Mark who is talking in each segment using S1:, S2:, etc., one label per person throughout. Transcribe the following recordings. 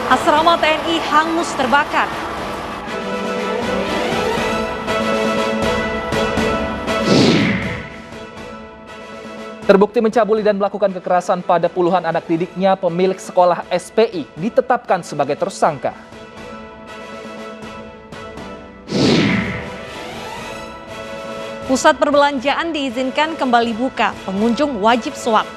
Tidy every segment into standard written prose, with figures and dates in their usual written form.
S1: Asrama TNI hangus terbakar.
S2: Terbukti mencabuli dan melakukan kekerasan pada puluhan anak didiknya, pemilik sekolah SPI ditetapkan sebagai tersangka.
S1: Pusat perbelanjaan diizinkan kembali buka, pengunjung wajib swab.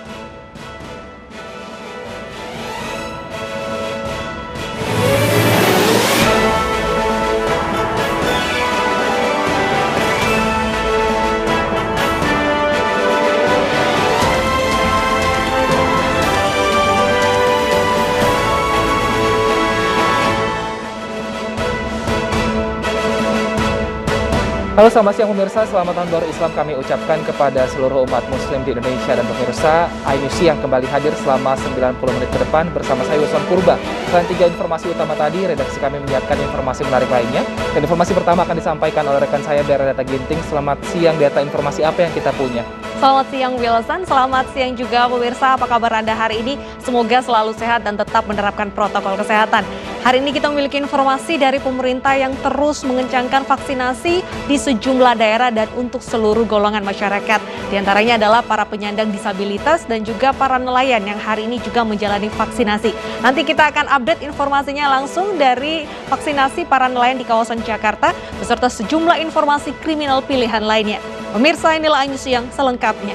S2: Halo, selamat siang pemirsa, selamat tahun baru Islam kami ucapkan kepada seluruh umat muslim di Indonesia dan pemirsa iNews yang kembali hadir selama 90 menit ke depan bersama saya Usman Purba. Selain 3 informasi utama tadi, redaksi kami menyiapkan informasi menarik lainnya. Dan informasi pertama akan disampaikan oleh rekan saya Bernadetta Ginting. Selamat siang, Data, informasi apa yang kita punya?
S1: Selamat siang Wilson, selamat siang juga pemirsa, apa kabar Anda hari ini? Semoga selalu sehat dan tetap menerapkan protokol kesehatan. Hari ini kita memiliki informasi dari pemerintah yang terus mengencangkan vaksinasi di sejumlah daerah dan untuk seluruh golongan masyarakat. Di antaranya adalah para penyandang disabilitas dan juga para nelayan yang hari ini juga menjalani vaksinasi. Nanti kita akan update informasinya langsung dari vaksinasi para nelayan di kawasan Jakarta beserta sejumlah informasi kriminal pilihan lainnya. Pemirsa, inilah iNews yang selengkapnya.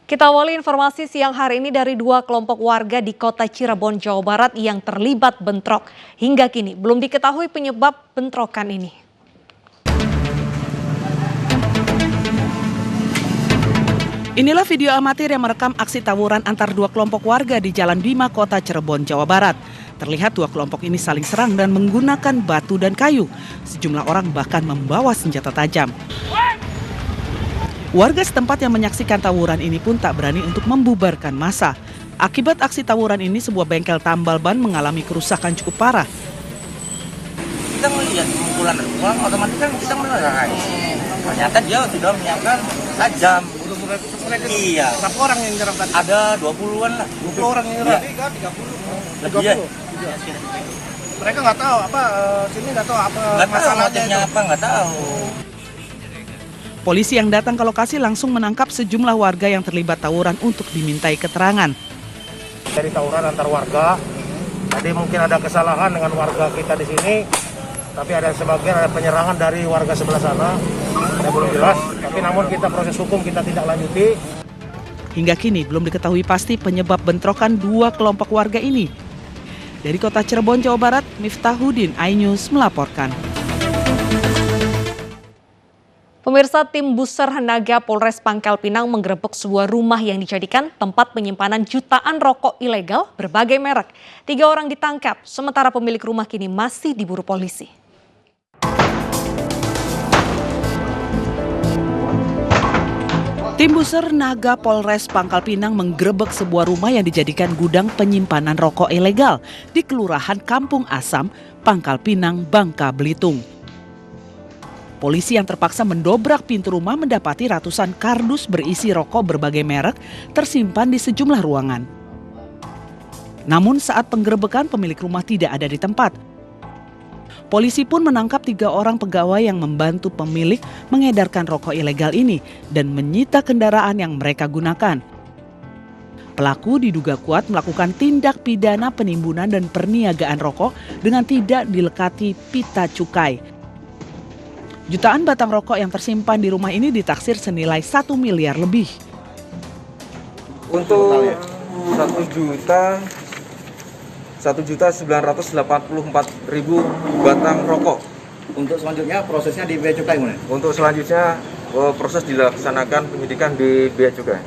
S1: Kita awali informasi siang hari ini dari 2 kelompok warga di kota Cirebon, Jawa Barat yang terlibat bentrok. Hingga kini belum diketahui penyebab bentrokan ini.
S3: Inilah video amatir yang merekam aksi tawuran antar 2 kelompok warga di Jalan Bima, kota Cirebon, Jawa Barat. Terlihat 2 kelompok ini saling serang dan menggunakan batu dan kayu. Sejumlah orang bahkan membawa senjata tajam. Warga setempat yang menyaksikan tawuran ini pun tak berani untuk membubarkan massa. Akibat aksi tawuran ini, sebuah bengkel tambal ban mengalami kerusakan cukup parah.
S4: Kita melihat pukulan uang, otomatis kan kita melerai. Ternyata dia sudah menyiapkan tajam. Iya.
S5: Berapa orang yang nyerang tadi?
S4: Ada 20-an lah.
S5: 20 orang yang nyerang?
S4: Iya.
S5: 30.
S4: Iya.
S5: Mereka nggak tahu apa, sini nggak tahu apa
S4: Nggak tahu
S5: masalahnya
S4: motifnya
S5: itu.
S4: apa, nggak tahu.
S3: Polisi yang datang ke lokasi langsung menangkap sejumlah warga yang terlibat tawuran untuk dimintai keterangan.
S5: Dari tawuran antar warga, tadi mungkin ada kesalahan dengan warga kita di sini, tapi ada sebagian ada penyerangan dari warga sebelah sana, saya belum jelas. Tapi namun kita proses hukum kita tidak lanjuti.
S3: Hingga kini belum diketahui pasti penyebab bentrokan 2 kelompok warga ini. Dari kota Cirebon, Jawa Barat, Miftahudin, iNews melaporkan.
S1: Pemirsa, tim Buser Henaga Polres Pangkal Pinang menggerebek sebuah rumah yang dijadikan tempat penyimpanan jutaan rokok ilegal berbagai merek. 3 orang ditangkap, sementara pemilik rumah kini masih diburu polisi.
S3: Tim Buser Naga Polres Pangkal Pinang menggerebek sebuah rumah yang dijadikan gudang penyimpanan rokok ilegal di Kelurahan Kampung Asam, Pangkal Pinang, Bangka Belitung. Polisi yang terpaksa mendobrak pintu rumah mendapati ratusan kardus berisi rokok berbagai merek tersimpan di sejumlah ruangan. Namun saat penggerebekan pemilik rumah tidak ada di tempat. Polisi pun menangkap 3 orang pegawai yang membantu pemilik mengedarkan rokok ilegal ini dan menyita kendaraan yang mereka gunakan. Pelaku diduga kuat melakukan tindak pidana penimbunan dan perniagaan rokok dengan tidak dilekati pita cukai. Jutaan batang rokok yang tersimpan di rumah ini ditaksir senilai 1 miliar lebih.
S6: Untuk 1.984.000 batang rokok.
S4: Untuk selanjutnya prosesnya di Bea Cukai mana?
S6: Untuk selanjutnya proses dilaksanakan penyidikan di Bea Cukai.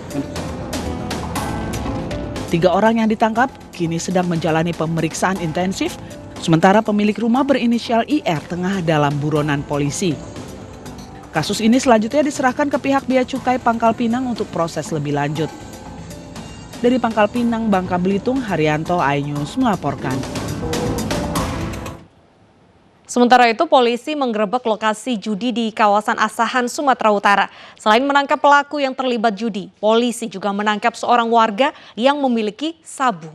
S3: 3 orang yang ditangkap kini sedang menjalani pemeriksaan intensif, sementara pemilik rumah berinisial IR tengah dalam buronan polisi. Kasus ini selanjutnya diserahkan ke pihak Bea Cukai Pangkal Pinang untuk proses lebih lanjut. Dari Pangkal Pinang, Bangka Belitung, Haryanto, iNews melaporkan.
S1: Sementara itu, polisi menggerebek lokasi judi di kawasan Asahan, Sumatera Utara. Selain menangkap pelaku yang terlibat judi, polisi juga menangkap seorang warga yang memiliki sabu.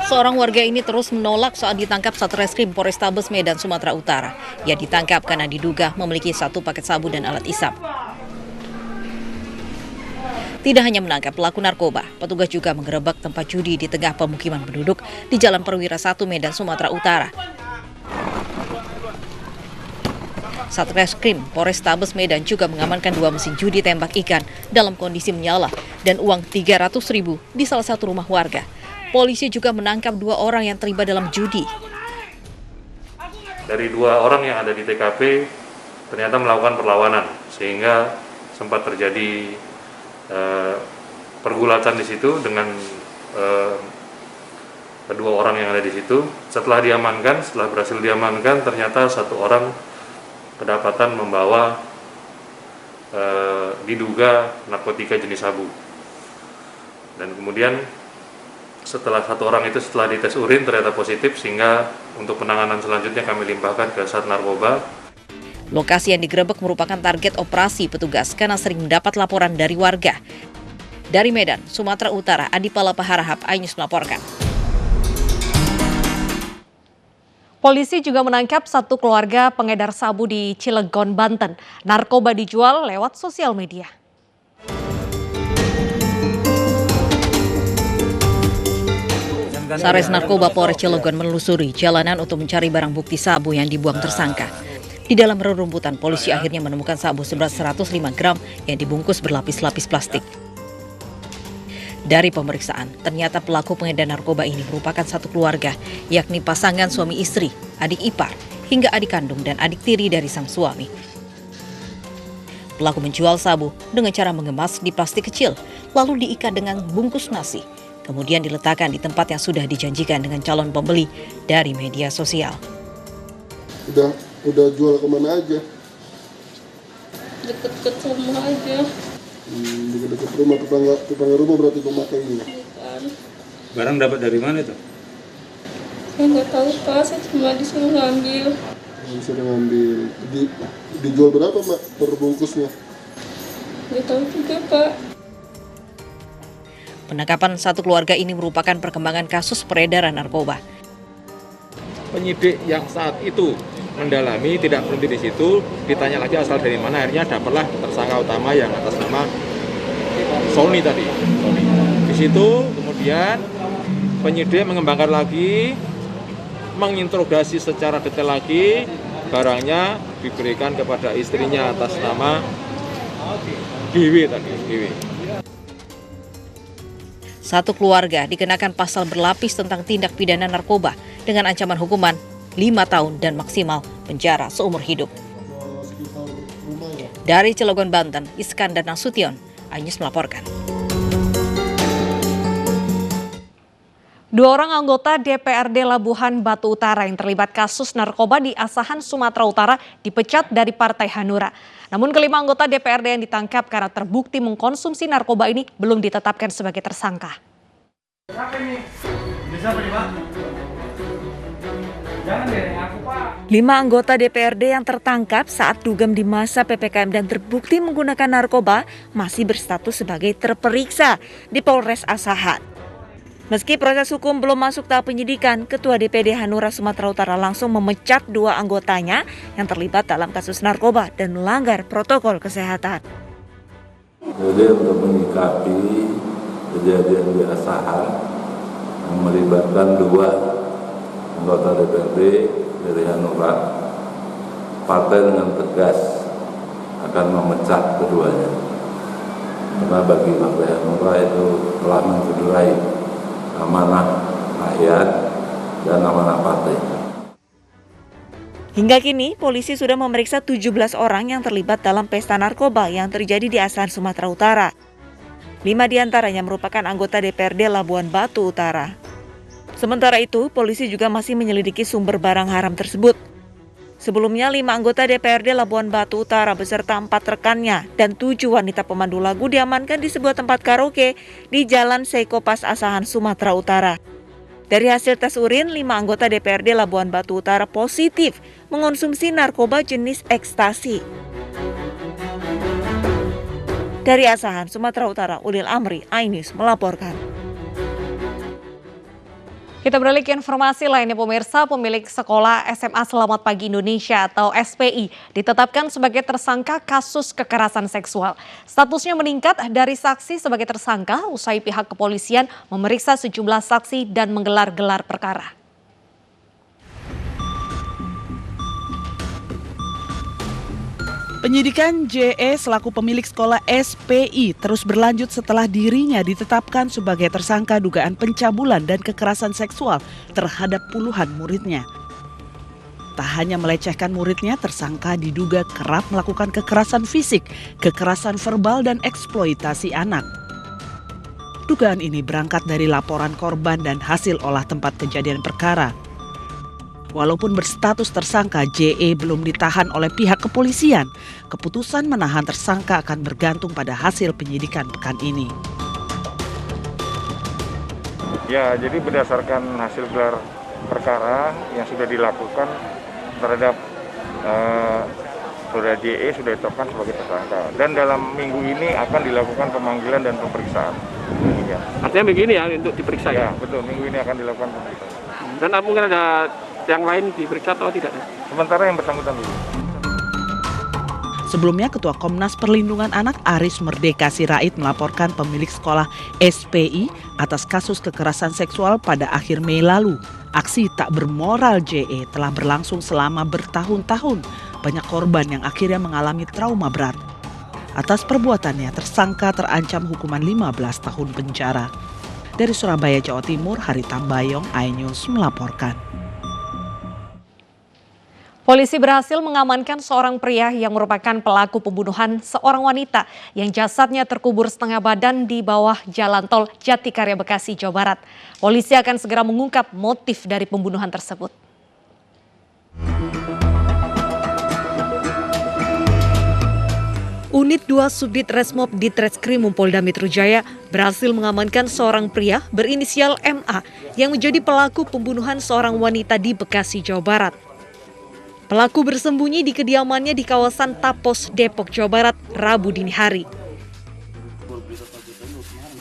S1: Seorang warga ini terus menolak saat ditangkap Satreskrim Polrestabes Medan, Sumatera Utara. Ia ditangkap karena diduga memiliki 1 paket sabu dan alat isap. Tidak hanya menangkap pelaku narkoba, petugas juga menggerebek tempat judi di tengah pemukiman penduduk di Jalan Perwira 1 Medan, Sumatera Utara. Satreskrim Polrestabes Medan juga mengamankan 2 mesin judi tembak ikan dalam kondisi menyala dan uang 300.000 di salah satu rumah warga. Polisi juga menangkap 2 orang yang terlibat dalam judi.
S7: Dari 2 orang yang ada di TKP ternyata melakukan perlawanan sehingga sempat terjadi pergulatan di situ dengan kedua orang yang ada di situ. Setelah berhasil diamankan, ternyata 1 orang kedapatan membawa diduga narkotika jenis sabu. Dan kemudian setelah 1 orang itu setelah dites urin ternyata positif, sehingga untuk penanganan selanjutnya kami limpahkan ke Sat Narkoba.
S1: Lokasi yang digerebek merupakan target operasi petugas karena sering mendapat laporan dari warga. Dari Medan, Sumatera Utara, Adi Palapa Harahap, iNews melaporkan. Polisi juga menangkap 1 keluarga pengedar sabu di Cilegon, Banten. Narkoba dijual lewat sosial media. Sares Narkoba Polres Cilegon menelusuri jalanan untuk mencari barang bukti sabu yang dibuang tersangka. Di dalam rerumputan, polisi akhirnya menemukan sabu seberat 105 gram yang dibungkus berlapis-lapis plastik. Dari pemeriksaan, ternyata pelaku pengedar narkoba ini merupakan 1 keluarga, yakni pasangan suami istri, adik ipar, hingga adik kandung dan adik tiri dari sang suami. Pelaku menjual sabu dengan cara mengemas di plastik kecil, lalu diikat dengan bungkus nasi, kemudian diletakkan di tempat yang sudah dijanjikan dengan calon pembeli dari media sosial.
S8: Udah jual kemana aja?
S9: Deket-deket rumah aja.
S8: Deket-deket rumah, tetangga rumah berarti pemakainya.
S9: Bukan.
S7: Barang dapat dari mana itu?
S9: Saya nggak tahu Pak, saya cuma disuruh ngambil.
S8: Disuruh ngambil. Dijual berapa Mbak per bungkusnya?
S9: Nggak tahu juga Pak.
S1: Penangkapan 1 keluarga ini merupakan perkembangan kasus peredaran narkoba.
S10: Penyidik yang saat itu mendalami tidak berhenti di situ, ditanya lagi asal dari mana, akhirnya dapatlah tersangka utama yang atas nama Sony tadi. Di situ kemudian penyidik mengembangkan lagi, menginterogasi secara detail lagi, barangnya diberikan kepada istrinya atas nama Dewi tadi. Dewi.
S1: 1 keluarga dikenakan pasal berlapis tentang tindak pidana narkoba dengan ancaman hukuman 5 tahun dan maksimal penjara seumur hidup. Dari Cilegon, Banten, Iskandar Nasution, iNews melaporkan. 2 orang anggota DPRD Labuhan Batu Utara yang terlibat kasus narkoba di Asahan, Sumatera Utara dipecat dari Partai Hanura. Namun kelima anggota DPRD yang ditangkap karena terbukti mengkonsumsi narkoba ini belum ditetapkan sebagai tersangka. 5 anggota DPRD yang tertangkap saat dugem di masa PPKM dan terbukti menggunakan narkoba masih berstatus sebagai terperiksa di Polres Asahan. Meski proses hukum belum masuk tahap penyidikan, Ketua DPD Hanura Sumatera Utara langsung memecat 2 anggotanya yang terlibat dalam kasus narkoba dan melanggar protokol kesehatan.
S11: Jadi untuk menyikapi kejadian di Asahan yang melibatkan 2 anggota DPRD dari Hanura, partai dengan tegas akan memecat keduanya. Karena bagi Partai Hanura itu telah mencederai amanah rakyat dan amanah partai.
S1: Hingga kini, polisi sudah memeriksa 17 orang yang terlibat dalam pesta narkoba yang terjadi di Asahan, Sumatera Utara. 5 diantaranya merupakan anggota DPRD Labuhan Batu Utara. Sementara itu, polisi juga masih menyelidiki sumber barang haram tersebut.
S12: Sebelumnya 5 anggota DPRD Labuan Batu Utara beserta 4 rekannya dan 7 wanita pemandu lagu diamankan di sebuah tempat karaoke di Jalan Seiko Pas Asahan, Sumatera Utara. Dari hasil tes urin, 5 anggota DPRD Labuan Batu Utara positif mengonsumsi narkoba jenis ekstasi. Dari Asahan, Sumatera Utara, Ulil Amri, iNews melaporkan.
S1: Kita beralih ke informasi lainnya pemirsa, pemilik sekolah SMA Selamat Pagi Indonesia atau SPI ditetapkan sebagai tersangka kasus kekerasan seksual. Statusnya meningkat dari saksi sebagai tersangka usai pihak kepolisian memeriksa sejumlah saksi dan menggelar gelar perkara.
S3: Penyidikan JE selaku pemilik sekolah SPI terus berlanjut setelah dirinya ditetapkan sebagai tersangka dugaan pencabulan dan kekerasan seksual terhadap puluhan muridnya. Tak hanya melecehkan muridnya, tersangka diduga kerap melakukan kekerasan fisik, kekerasan verbal, dan eksploitasi anak. Dugaan ini berangkat dari laporan korban dan hasil olah tempat kejadian perkara. Walaupun berstatus tersangka, JE belum ditahan oleh pihak kepolisian. Keputusan menahan tersangka akan bergantung pada hasil penyidikan pekan ini.
S5: Ya, jadi berdasarkan hasil gelar perkara yang sudah dilakukan terhadap saudara JE sudah ditetapkan sebagai tersangka. Dan dalam minggu ini akan dilakukan pemanggilan dan pemeriksaan. Ya.
S13: Artinya begini ya untuk diperiksa ya?
S5: Betul, minggu ini akan dilakukan pemeriksaan.
S13: Dan mungkin ada yang lain diperiksa atau tidak?
S5: Sementara yang bersangkutan dulu.
S3: Sebelumnya, Ketua Komnas Perlindungan Anak Aris Merdeka Sirait melaporkan pemilik sekolah SPI atas kasus kekerasan seksual pada akhir Mei lalu. Aksi tak bermoral JE telah berlangsung selama bertahun-tahun. Banyak korban yang akhirnya mengalami trauma berat. Atas perbuatannya, tersangka terancam hukuman 15 tahun penjara. Dari Surabaya, Jawa Timur, Hari Tambayong, iNews melaporkan.
S1: Polisi berhasil mengamankan seorang pria yang merupakan pelaku pembunuhan seorang wanita yang jasadnya terkubur setengah badan di bawah jalan tol Jatikarya, Bekasi, Jawa Barat. Polisi akan segera mengungkap motif dari pembunuhan tersebut. Unit 2 Subdit Resmob Ditreskrimum Polda Metro Jaya berhasil mengamankan seorang pria berinisial MA yang menjadi pelaku pembunuhan seorang wanita di Bekasi, Jawa Barat. Pelaku bersembunyi di kediamannya di kawasan Tapos, Depok, Jawa Barat, Rabu dini hari.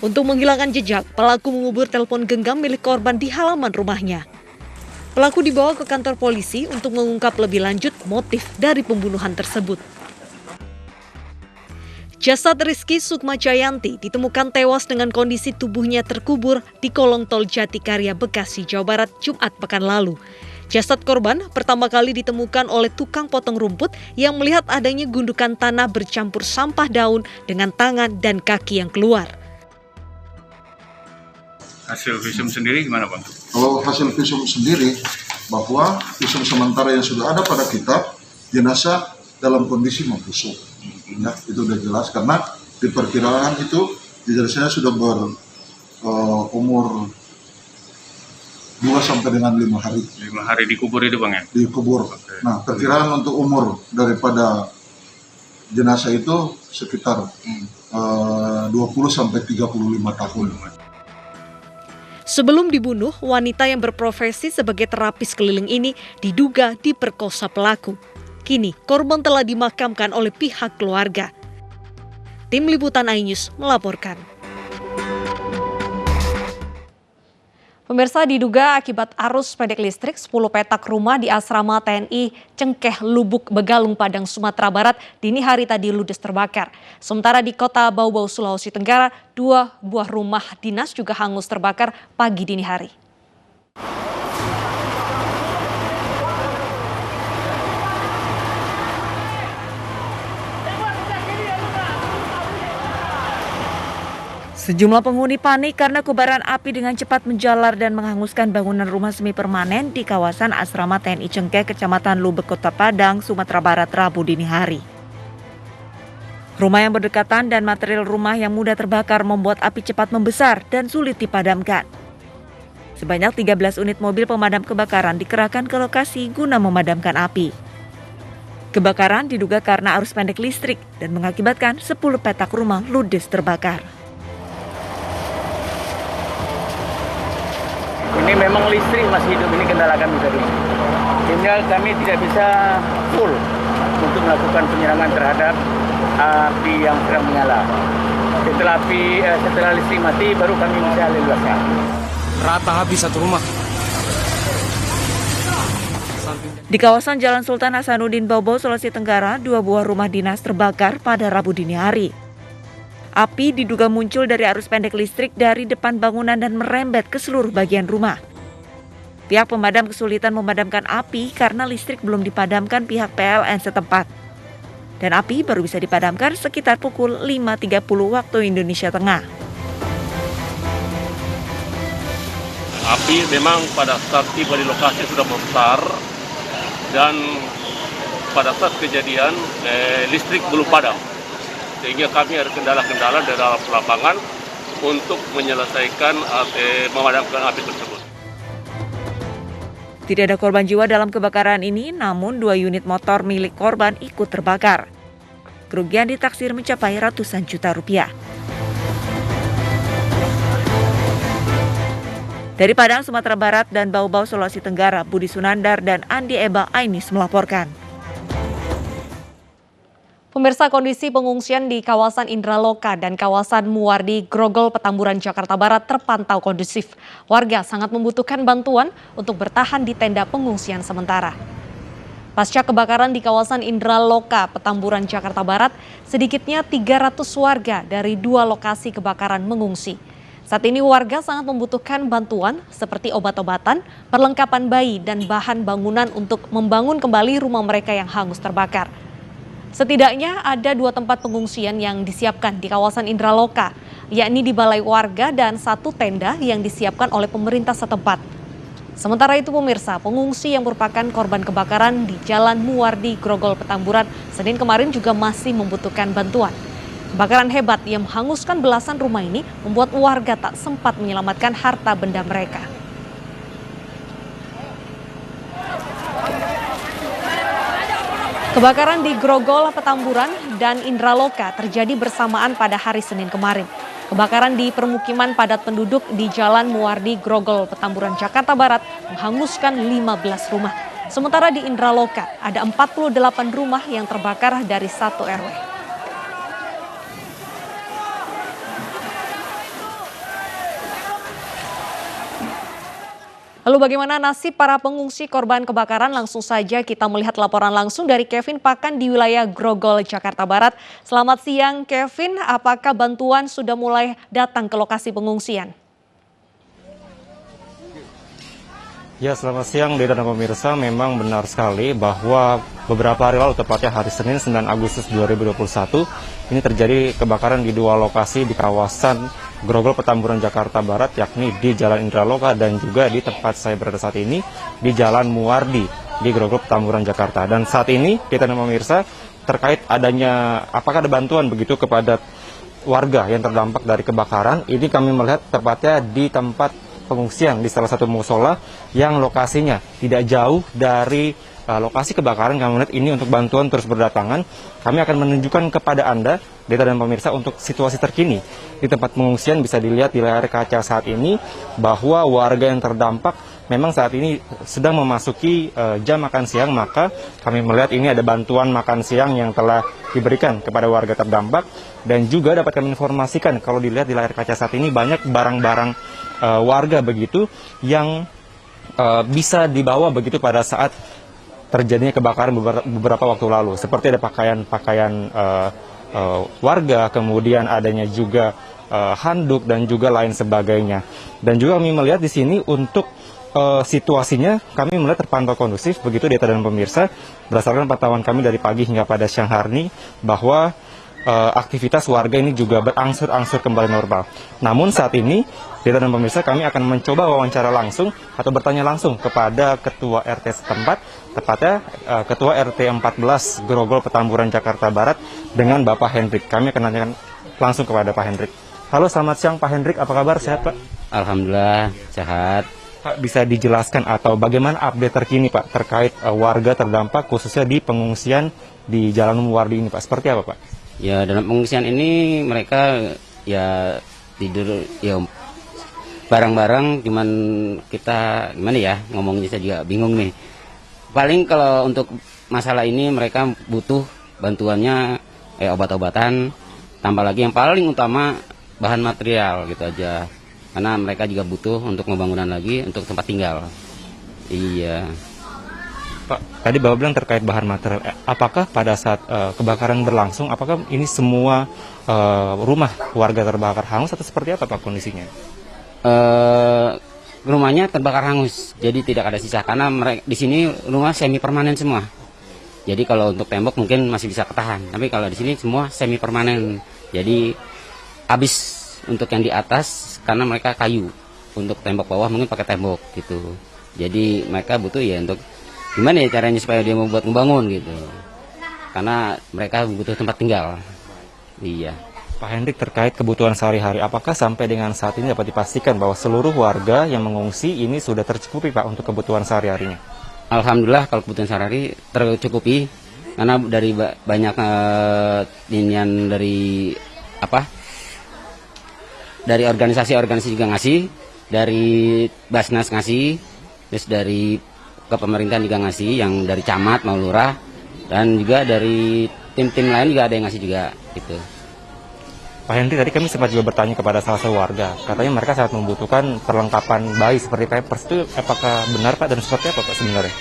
S1: Untuk menghilangkan jejak, pelaku mengubur telepon genggam milik korban di halaman rumahnya. Pelaku dibawa ke kantor polisi untuk mengungkap lebih lanjut motif dari pembunuhan tersebut. Jasad Rizky Sukmajayanti ditemukan tewas dengan kondisi tubuhnya terkubur di kolong tol Jatikarya, Bekasi, Jawa Barat, Jumat pekan lalu. Jasad korban pertama kali ditemukan oleh tukang potong rumput yang melihat adanya gundukan tanah bercampur sampah daun dengan tangan dan kaki yang keluar.
S14: Hasil visum sendiri gimana Bang?
S8: Kalau hasil visum sendiri, bahwa visum sementara yang sudah ada pada kita, jenazah dalam kondisi membusuk. Ya, itu udah jelas karena diperkirakan itu jenazahnya sudah berumur 2 sampai dengan 5 hari.
S14: 5 hari dikubur itu Bang ya?
S8: Dikubur. Okay. Nah, perkiraan untuk umur daripada jenazah itu sekitar 20 sampai 35 tahun.
S1: Sebelum dibunuh, wanita yang berprofesi sebagai terapis keliling ini diduga diperkosa pelaku. Kini, korban telah dimakamkan oleh pihak keluarga. Tim Liputan iNews melaporkan. Pemirsa, diduga akibat arus pendek listrik, 10 petak rumah di asrama TNI Cengkeh, Lubuk, Begalung, Padang, Sumatera Barat dini hari tadi ludes terbakar. Sementara di kota Bau-Bau, Sulawesi Tenggara, 2 buah rumah dinas juga hangus terbakar pagi dini hari.
S12: Sejumlah penghuni panik karena kobaran api dengan cepat menjalar dan menghanguskan bangunan rumah semi permanen di kawasan asrama TNI Cengkeh, Kecamatan Lubek, Kota Padang, Sumatera Barat, Rabu dini hari. Rumah yang berdekatan dan material rumah yang mudah terbakar membuat api cepat membesar dan sulit dipadamkan. Sebanyak 13 unit mobil pemadam kebakaran dikerahkan ke lokasi guna memadamkan api. Kebakaran diduga karena arus pendek listrik dan mengakibatkan 10 petak rumah ludes terbakar.
S15: Ini memang listrik masih hidup, ini kendala kami tadi. Sehingga kami tidak bisa full untuk melakukan penyerangan terhadap api yang sedang menyala. Setelah listrik mati baru kami bisa leluaskan.
S16: Rata habis satu rumah.
S12: Di kawasan Jalan Sultan Hasanuddin Bau-Bau, Sulawesi Tenggara, 2 buah rumah dinas terbakar pada Rabu dini hari. Api diduga muncul dari arus pendek listrik dari depan bangunan dan merembet ke seluruh bagian rumah. Pihak pemadam kesulitan memadamkan api karena listrik belum dipadamkan pihak PLN setempat. Dan api baru bisa dipadamkan sekitar pukul 5.30 waktu Indonesia Tengah.
S17: Api memang pada saat tiba di lokasi sudah membesar dan pada saat kejadian listrik belum padam. Sehingga kami ada kendala-kendala di dalam lapangan untuk menyelesaikan memadamkan api tersebut.
S12: Tidak ada korban jiwa dalam kebakaran ini, namun 2 unit motor milik korban ikut terbakar. Kerugian ditaksir mencapai ratusan juta rupiah. Dari Padang, Sumatera Barat dan Bau-Bau, Sulawesi Tenggara, Budi Sunandar dan Andi Eba Ainis melaporkan.
S1: Pemirsa, kondisi pengungsian di kawasan Indraloka dan kawasan Muwardi, Grogol, Petamburan, Jakarta Barat terpantau kondusif. Warga sangat membutuhkan bantuan untuk bertahan di tenda pengungsian sementara. Pasca kebakaran di kawasan Indraloka, Petamburan, Jakarta Barat, sedikitnya 300 warga dari 2 lokasi kebakaran mengungsi. Saat ini warga sangat membutuhkan bantuan seperti obat-obatan, perlengkapan bayi, dan bahan bangunan untuk membangun kembali rumah mereka yang hangus terbakar. Setidaknya ada 2 tempat pengungsian yang disiapkan di kawasan Indraloka, yakni di balai warga dan 1 tenda yang disiapkan oleh pemerintah setempat. Sementara itu pemirsa, pengungsi yang merupakan korban kebakaran di Jalan Muwardi, Grogol, Petamburan, Senin kemarin juga masih membutuhkan bantuan. Kebakaran hebat yang menghanguskan belasan rumah ini membuat warga tak sempat menyelamatkan harta benda mereka. Kebakaran di Grogol, Petamburan, dan Indraloka terjadi bersamaan pada hari Senin kemarin. Kebakaran di permukiman padat penduduk di Jalan Muwardi, Grogol, Petamburan, Jakarta Barat menghanguskan 15 rumah. Sementara di Indraloka ada 48 rumah yang terbakar dari 1 RW. Lalu bagaimana nasib para pengungsi korban kebakaran? Langsung saja kita melihat laporan langsung dari Kevin Pakan di wilayah Grogol, Jakarta Barat. Selamat siang Kevin, apakah bantuan sudah mulai datang ke lokasi pengungsian?
S18: Ya, selamat siang Deda dan pemirsa. Memang benar sekali bahwa beberapa hari lalu, tepatnya hari Senin 9 Agustus 2021, ini terjadi kebakaran di 2 lokasi di kawasan Grogol, Petamburan, Jakarta Barat, yakni di Jalan Indraloka dan juga di tempat saya berada saat ini di Jalan Muwardi di Grogol, Petamburan, Jakarta. Dan saat ini kita dan pemirsa terkait adanya apakah ada bantuan begitu kepada warga yang terdampak dari kebakaran, ini kami melihat tepatnya di tempat pengungsian di salah satu musola yang lokasinya tidak jauh dari lokasi kebakaran. Kami melihat ini untuk bantuan terus berdatangan. Kami akan menunjukkan kepada Anda, Deta dan pemirsa, untuk situasi terkini di tempat pengungsian. Bisa dilihat di layar kaca saat ini bahwa warga yang terdampak memang saat ini sedang memasuki jam makan siang, maka kami melihat ini ada bantuan makan siang yang telah diberikan kepada warga terdampak. Dan juga dapat kami informasikan, kalau dilihat di layar kaca saat ini banyak barang-barang warga begitu yang bisa dibawa begitu pada saat terjadinya kebakaran beberapa waktu lalu. Seperti ada pakaian-pakaian warga, kemudian adanya juga handuk dan juga lain sebagainya. Dan juga kami melihat di sini untuk situasinya kami melihat terpantau kondusif begitu Deta dan pemirsa, berdasarkan pantauan kami dari pagi hingga pada siang hari bahwa aktivitas warga ini juga berangsur-angsur kembali normal. Namun saat ini Deta dan pemirsa, kami akan mencoba wawancara langsung atau bertanya langsung kepada Ketua RT setempat, tepatnya Ketua RT 14 Grogol, Petamburan, Jakarta Barat dengan Bapak Hendrik. Kami akan nanyakan langsung kepada Pak Hendrik. Halo, selamat siang Pak Hendrik, apa kabar? Sehat Pak?
S19: Alhamdulillah sehat.
S18: Pak, bisa dijelaskan atau bagaimana update terkini Pak terkait warga terdampak khususnya di pengungsian di Jalan Umum Wardi ini Pak? Seperti apa Pak?
S19: Ya dalam pengungsian ini mereka ya tidur ya barang-barang, cuman kita gimana ya ngomongnya, saya juga bingung nih. Paling kalau untuk masalah ini mereka butuh bantuannya obat-obatan, tambah lagi yang paling utama bahan material gitu aja. Karena mereka juga butuh untuk pembangunan lagi untuk tempat tinggal. Iya.
S18: Pak, tadi Bapak bilang terkait bahan material. Apakah pada saat kebakaran berlangsung, apakah ini semua rumah warga terbakar hangus atau seperti apa Pak kondisinya?
S19: Rumahnya terbakar hangus, jadi tidak ada sisa. Karena mereka di sini rumah semi permanen semua. Jadi kalau untuk tembok mungkin masih bisa ketahan, tapi kalau di sini semua semi permanen. Jadi habis untuk yang di atas karena mereka kayu, untuk tembok bawah mungkin pakai tembok gitu. Jadi mereka butuh ya untuk gimana ya caranya supaya dia mau buat ngebangun gitu, karena mereka butuh tempat tinggal. Iya.
S18: Pak Hendrik, terkait kebutuhan sehari-hari, apakah sampai dengan saat ini dapat dipastikan bahwa seluruh warga yang mengungsi ini sudah tercukupi Pak untuk kebutuhan sehari-harinya?
S19: Alhamdulillah kalau kebutuhan sehari-hari tercukupi, karena dari banyak dari organisasi-organisasi juga ngasih, dari Basnas ngasih, terus dari ke pemerintahan juga ngasih, yang dari camat mau lurah, dan juga dari tim-tim lain juga ada yang ngasih juga gitu.
S18: Pak Hendri, tadi kami sempat juga bertanya kepada salah satu warga, katanya mereka sangat membutuhkan perlengkapan bayi seperti pampers. Itu apakah benar Pak, dan seperti apa Pak sebenarnya?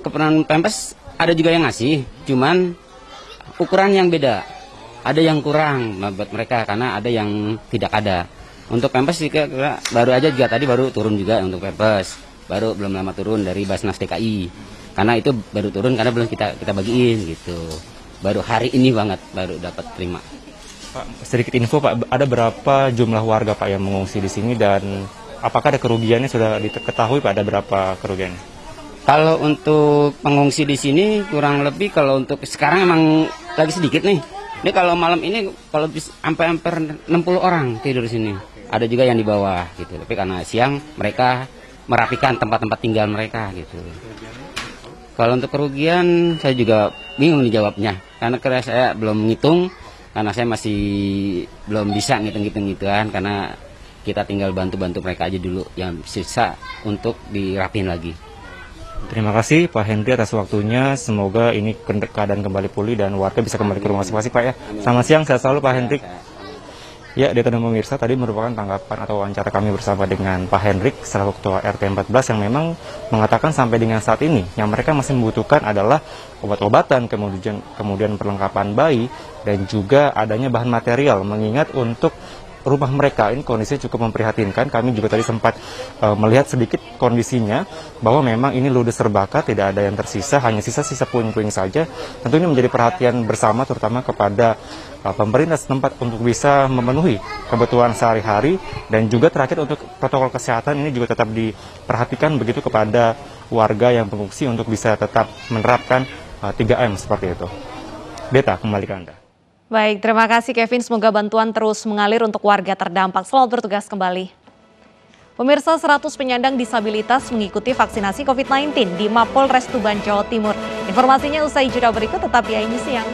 S19: Keperluan pampers ada juga yang ngasih, cuman ukuran yang beda. Ada yang kurang buat mereka karena ada yang tidak ada. Untuk pampers juga baru aja juga tadi baru turun juga untuk pampers. Baru belum lama turun dari Basnas DKI. Karena itu baru turun karena belum kita bagiin gitu. Baru hari ini banget baru dapat terima.
S18: Pak, sedikit info Pak, ada berapa jumlah warga Pak yang mengungsi di sini, dan apakah ada kerugiannya sudah diketahui Pak, ada berapa kerugiannya?
S19: Kalau untuk pengungsi di sini kurang lebih, kalau untuk sekarang emang lagi sedikit nih. Ini kalau malam ini kalau sampai hampir 60 orang tidur di sini. Ada juga yang di bawah gitu. Tapi karena siang mereka merapikan tempat-tempat tinggal mereka gitu. Kalau untuk kerugian saya juga bingung dijawabnya. Karena saya belum ngitung, karena saya masih belum bisa ngitung-ngitung gituan, karena kita tinggal bantu-bantu mereka aja dulu, yang sisa untuk dirapin lagi.
S18: Terima kasih Pak Hendri atas waktunya. Semoga ini keadaan kembali pulih dan warga bisa kembali ke rumah masing-masing Pak ya. Selamat siang, sehat selalu Pak Hendrik. Ya, Deta dan pemirsa, tadi merupakan tanggapan atau wawancara kami bersama dengan Pak Hendrik selaku Ketua RT 14 yang memang mengatakan sampai dengan saat ini yang mereka masih membutuhkan adalah obat-obatan, kemudian perlengkapan bayi, dan juga adanya bahan material. Mengingat untuk rumah mereka ini kondisinya cukup memprihatinkan. Kami juga tadi sempat melihat sedikit kondisinya bahwa memang ini ludes terbakar, tidak ada yang tersisa, hanya sisa-sisa puing-puing saja. Tentu ini menjadi perhatian bersama terutama kepada pemerintah setempat untuk bisa memenuhi kebutuhan sehari-hari, dan juga terakhir untuk protokol kesehatan ini juga tetap diperhatikan begitu kepada warga yang mengungsi untuk bisa tetap menerapkan 3M seperti itu. Beta, kembali ke Anda.
S1: Baik, terima kasih Kevin. Semoga bantuan terus mengalir untuk warga terdampak. Selamat bertugas kembali. Pemirsa, 100 penyandang disabilitas mengikuti vaksinasi COVID-19 di Mapolres Tuban, Jawa Timur. Informasinya usai jeda berikut, tetap di AINI Siang.